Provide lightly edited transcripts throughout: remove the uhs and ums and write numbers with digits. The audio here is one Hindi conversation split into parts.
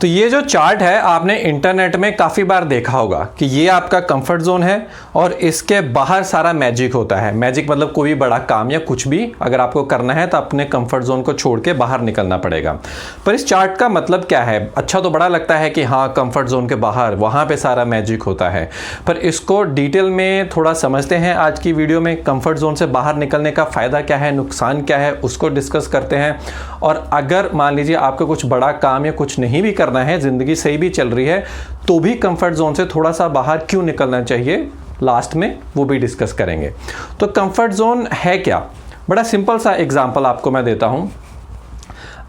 तो ये जो चार्ट है आपने इंटरनेट में काफ़ी बार देखा होगा कि ये आपका कंफर्ट जोन है और इसके बाहर सारा मैजिक होता है। मैजिक मतलब कोई बड़ा काम या कुछ भी अगर आपको करना है तो अपने कंफर्ट जोन को छोड़ के बाहर निकलना पड़ेगा। पर इस चार्ट का मतलब क्या है? अच्छा तो बड़ा लगता है कि हाँ कंफर्ट जोन के बाहर वहाँ पे सारा मैजिक होता है, पर इसको डिटेल में थोड़ा समझते हैं आज की वीडियो में। कंफर्ट जोन से बाहर निकलने का फ़ायदा क्या है, नुकसान क्या है, उसको डिस्कस करते हैं। और अगर मान लीजिए आपको कुछ बड़ा काम या कुछ नहीं भी करना है, ज़िंदगी सही भी चल रही है, तो भी कंफर्ट जोन से थोड़ा सा बाहर क्यों निकलना चाहिए, लास्ट में वो भी डिस्कस करेंगे। तो कंफर्ट जोन है क्या? बड़ा सिंपल सा एग्जांपल आपको मैं देता हूँ।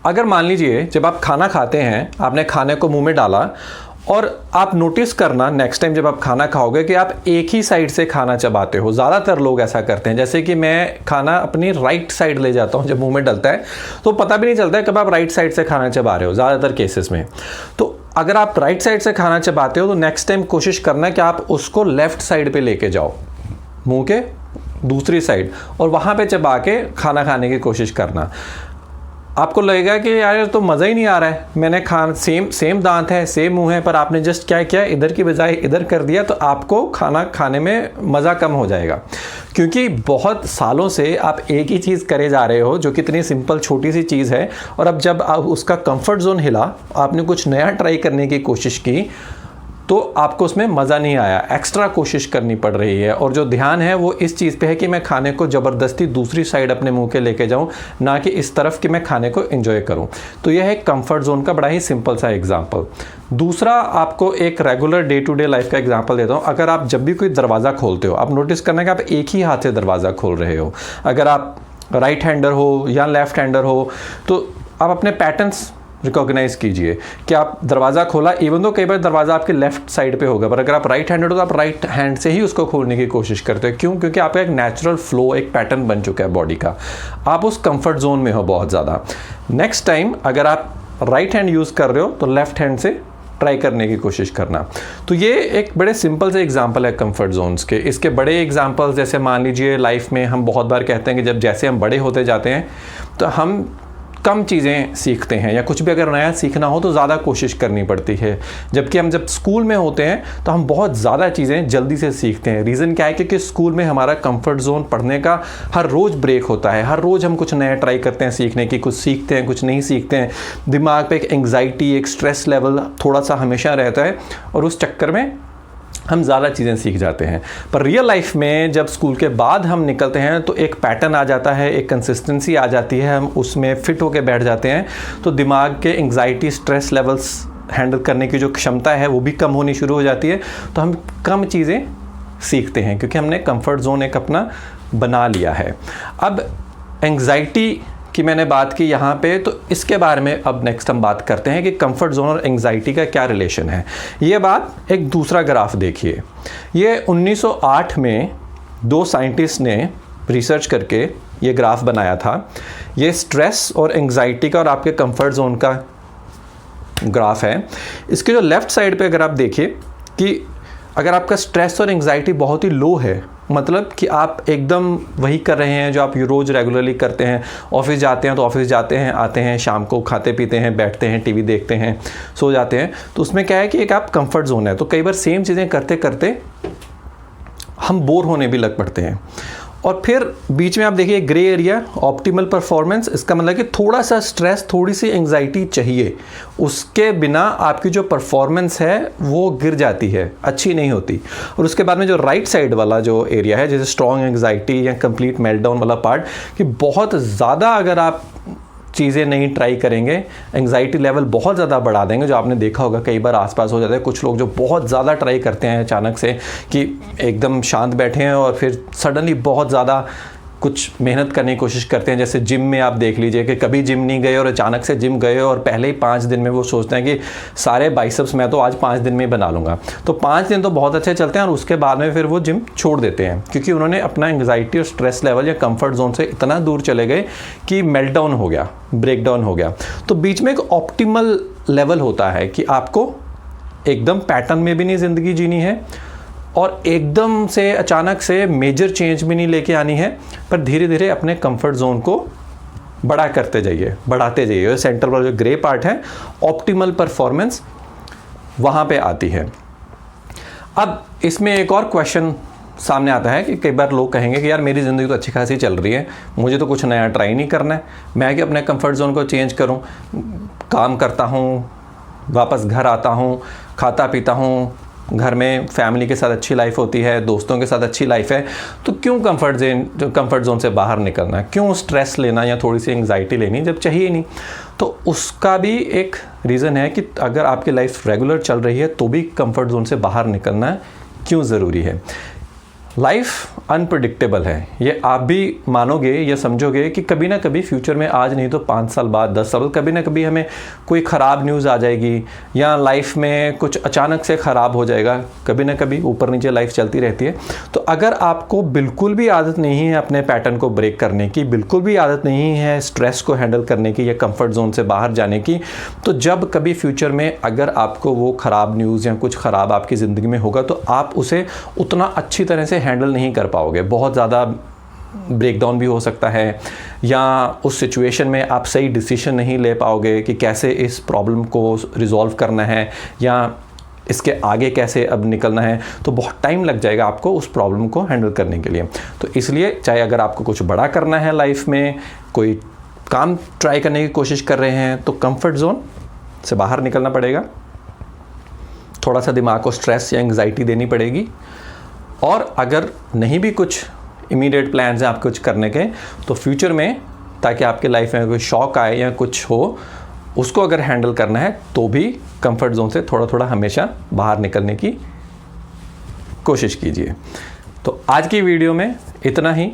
अगर मान लीजिए जब आप खाना खाते हैं, आपने खाने को मुंह में डाला और आप नोटिस करना नेक्स्ट टाइम जब आप खाना खाओगे कि आप एक ही साइड से खाना चबाते हो। ज़्यादातर लोग ऐसा करते हैं, जैसे कि मैं खाना अपनी राइट साइड ले जाता हूँ जब मुंह में डलता है, तो पता भी नहीं चलता है कब आप राइट साइड से खाना चबा रहे हो ज़्यादातर केसेस में। तो अगर आप राइट साइड से खाना चबाते हो तो नेक्स्ट टाइम कोशिश करना कि आप उसको लेफ्ट साइड पे लेके जाओ, मुंह के दूसरी साइड, और वहाँ पे चबा के खाना खाने की कोशिश करना। आपको लगेगा कि यार तो मज़ा ही नहीं आ रहा है, मैंने सेम दांत है, सेम मुंह है, पर आपने जस्ट क्या किया, इधर की बजाय इधर कर दिया, तो आपको खाना खाने में मज़ा कम हो जाएगा। क्योंकि बहुत सालों से आप एक ही चीज़ करे जा रहे हो जो कितनी सिंपल छोटी सी चीज़ है, और अब जब आप उसका कंफर्ट जोन हिला, आपने कुछ नया ट्राई करने की कोशिश की, तो आपको उसमें मज़ा नहीं आया, एक्स्ट्रा कोशिश करनी पड़ रही है। और जो ध्यान है वो इस चीज़ पे है कि मैं खाने को ज़बरदस्ती दूसरी साइड अपने मुंह के लेके जाऊं, ना कि इस तरफ कि मैं खाने को एंजॉय करूं। तो यह है कंफर्ट जोन का बड़ा ही सिंपल सा एग्जांपल। दूसरा आपको एक regular day to day life का एग्जांपल देता हूं। अगर आप जब भी कोई दरवाज़ा खोलते हो, आप नोटिस करना कि आप एक ही हाथ से दरवाज़ा खोल रहे हो। अगर आप राइट हैंडर हो या लेफ्ट हैंडर हो, तो आप अपने पैटर्न्स रिकॉग्नाइज कीजिए कि आप दरवाज़ा खोला, इवन तो कई बार दरवाज़ा आपके लेफ्ट साइड पे होगा, पर अगर आप राइट हैंडेड हो तो आप राइट हैंड से ही उसको खोलने की कोशिश करते हो। क्यों? क्योंकि आपका एक नेचुरल फ्लो, एक पैटर्न बन चुका है बॉडी का, आप उस कंफर्ट जोन में हो बहुत ज़्यादा। नेक्स्ट टाइम अगर आप राइट हैंड यूज़ कर रहे हो तो लेफ्ट हैंड से ट्राई करने की कोशिश करना। तो ये एक बड़े सिंपल से एग्जांपल है कंफर्ट जोन्स के। इसके बड़े एग्जांपल्स जैसे मान लीजिए लाइफ में हम बहुत बार कहते हैं कि जब जैसे हम बड़े होते जाते हैं तो हम कम चीज़ें सीखते हैं, या कुछ भी अगर नया सीखना हो तो ज़्यादा कोशिश करनी पड़ती है। जबकि हम जब स्कूल में होते हैं तो हम बहुत ज़्यादा चीज़ें जल्दी से सीखते हैं। रीज़न क्या है? क्योंकि स्कूल में हमारा कंफर्ट जोन पढ़ने का हर रोज़ ब्रेक होता है, हर रोज़ हम कुछ नया ट्राई करते हैं सीखने की, कुछ सीखते हैं कुछ नहीं सीखते हैं। दिमाग पे एक एंग्जाइटी, एक स्ट्रेस लेवल थोड़ा सा हमेशा रहता है, और उस चक्कर में हम ज़्यादा चीज़ें सीख जाते हैं। पर रियल लाइफ में जब स्कूल के बाद हम निकलते हैं तो एक पैटर्न आ जाता है, एक कंसिस्टेंसी आ जाती है, हम उसमें फिट होकर बैठ जाते हैं। तो दिमाग के एंग्जाइटी, स्ट्रेस लेवल्स हैंडल करने की जो क्षमता है वो भी कम होनी शुरू हो जाती है। तो हम कम चीज़ें सीखते हैं क्योंकि हमने कंफर्ट जोन एक अपना बना लिया है। अब एंग्जाइटी कि मैंने बात की यहाँ पे, तो इसके बारे में अब नेक्स्ट हम बात करते हैं कि कंफर्ट जोन और एंग्जाइटी का क्या रिलेशन है। ये बात एक दूसरा ग्राफ देखिए। ये 1908 में दो साइंटिस्ट ने रिसर्च करके ये ग्राफ बनाया था। ये स्ट्रेस और एंग्जाइटी का और आपके कंफर्ट जोन का ग्राफ है। इसके जो लेफ़्ट साइड पे अगर आप देखिए कि अगर आपका स्ट्रेस और एंग्जाइटी बहुत ही लो है, मतलब कि आप एकदम वही कर रहे हैं जो आप रोज़ रेगुलरली करते हैं, ऑफिस जाते हैं तो ऑफिस जाते हैं, आते हैं, शाम को खाते पीते हैं, बैठते हैं, टीवी देखते हैं, सो जाते हैं, तो उसमें क्या है कि एक आप कंफर्ट जोन है। तो कई बार सेम चीज़ें करते करते हम बोर होने भी लग पड़ते हैं। और फिर बीच में आप देखिए ग्रे एरिया, ऑप्टिमल परफॉर्मेंस। इसका मतलब कि थोड़ा सा स्ट्रेस, थोड़ी सी एंग्जाइटी चाहिए, उसके बिना आपकी जो परफॉर्मेंस है वो गिर जाती है, अच्छी नहीं होती। और उसके बाद में जो राइट साइड वाला जो एरिया है, जैसे स्ट्रॉन्ग एंग्जाइटी या कंप्लीट मेल्टडाउन वाला पार्ट, कि बहुत ज़्यादा अगर आप चीज़ें नहीं ट्राई करेंगे, एंग्जाइटी लेवल बहुत ज़्यादा बढ़ा देंगे। जो आपने देखा होगा कई बार आसपास हो जाता है कुछ लोग जो बहुत ज़्यादा ट्राई करते हैं अचानक से, कि एकदम शांत बैठे हैं और फिर सडनली बहुत ज़्यादा कुछ मेहनत करने की कोशिश करते हैं। जैसे जिम में आप देख लीजिए कि कभी जिम नहीं गए और अचानक से जिम गए, और पहले ही 5 दिन में वो सोचते हैं कि सारे बाइसेप्स मैं तो आज 5 दिन में ही बना लूँगा। तो 5 दिन तो बहुत अच्छे चलते हैं और उसके बाद में फिर वो जिम छोड़ देते हैं, क्योंकि उन्होंने अपना एंग्जाइटी और स्ट्रेस लेवल या कंफर्ट जोन से इतना दूर चले गए कि मेल्टडाउन हो गया, ब्रेकडाउन हो गया। तो बीच में एक ऑप्टिमल लेवल होता है कि आपको एकदम पैटर्न में भी नहीं ज़िंदगी जीनी है और एकदम से अचानक से मेजर चेंज भी नहीं लेके आनी है, पर धीरे धीरे अपने कंफर्ट जोन को बड़ा करते जाइए, बढ़ाते जाइए। सेंटर वाला जो ग्रे पार्ट है, ऑप्टिमल परफॉर्मेंस वहाँ पे आती है। अब इसमें एक और क्वेश्चन सामने आता है कि कई बार लोग कहेंगे कि यार मेरी ज़िंदगी तो अच्छी खासी चल रही है, मुझे तो कुछ नया ट्राई नहीं करना है, मैं कि अपने कंफर्ट जोन को चेंज करूं, काम करता हूं, वापस घर आता हूं, खाता पीता हूं, घर में फैमिली के साथ अच्छी लाइफ होती है, दोस्तों के साथ अच्छी लाइफ है, तो क्यों कंफर्ट जोन से बाहर निकलना है, क्यों स्ट्रेस लेना या थोड़ी सी एंग्जाइटी लेनी जब चाहिए नहीं। तो उसका भी एक रीज़न है कि अगर आपकी लाइफ रेगुलर चल रही है तो भी कंफर्ट जोन से बाहर निकलना क्यों ज़रूरी है। लाइफ अनप्रडिक्टेबल है, ये आप भी मानोगे या समझोगे कि कभी ना कभी फ्यूचर में, आज नहीं तो 5 साल बाद, 10 साल बाद, कभी ना कभी हमें कोई ख़राब न्यूज़ आ जाएगी या लाइफ में कुछ अचानक से ख़राब हो जाएगा। कभी ना कभी ऊपर नीचे लाइफ चलती रहती है। तो अगर आपको बिल्कुल भी आदत नहीं है अपने पैटर्न को ब्रेक करने की, बिल्कुल भी आदत नहीं है स्ट्रेस को हैंडल करने की या कंफर्ट जोन से बाहर जाने की, तो जब कभी फ्यूचर में अगर आपको वो ख़राब न्यूज़ या कुछ ख़राब आपकी ज़िंदगी में होगा तो आप उसे उतना अच्छी तरह से हैंडल नहीं कर पाओगे। बहुत ज़्यादा ब्रेकडाउन भी हो सकता है, या उस सिचुएशन में आप सही डिसीजन नहीं ले पाओगे कि कैसे इस प्रॉब्लम को रिजॉल्व करना है या इसके आगे कैसे अब निकलना है। तो बहुत टाइम लग जाएगा आपको उस प्रॉब्लम को हैंडल करने के लिए। तो इसलिए चाहे अगर आपको कुछ बड़ा करना है लाइफ में, कोई काम ट्राई करने की कोशिश कर रहे हैं, तो कंफर्ट जोन से बाहर निकलना पड़ेगा, थोड़ा सा दिमाग को स्ट्रेस या एंग्जाइटी देनी पड़ेगी। और अगर नहीं भी कुछ इमीडिएट प्लान्स हैं आपको कुछ करने के, तो फ्यूचर में ताकि आपके लाइफ में कोई शॉक आए या कुछ हो, उसको अगर हैंडल करना है तो भी कंफर्ट जोन से थोड़ा थोड़ा हमेशा बाहर निकलने की कोशिश कीजिए। तो आज की वीडियो में इतना ही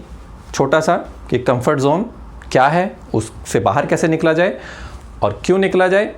छोटा सा कि कंफर्ट जोन क्या है, उससे बाहर कैसे निकला जाए और क्यों निकला जाए,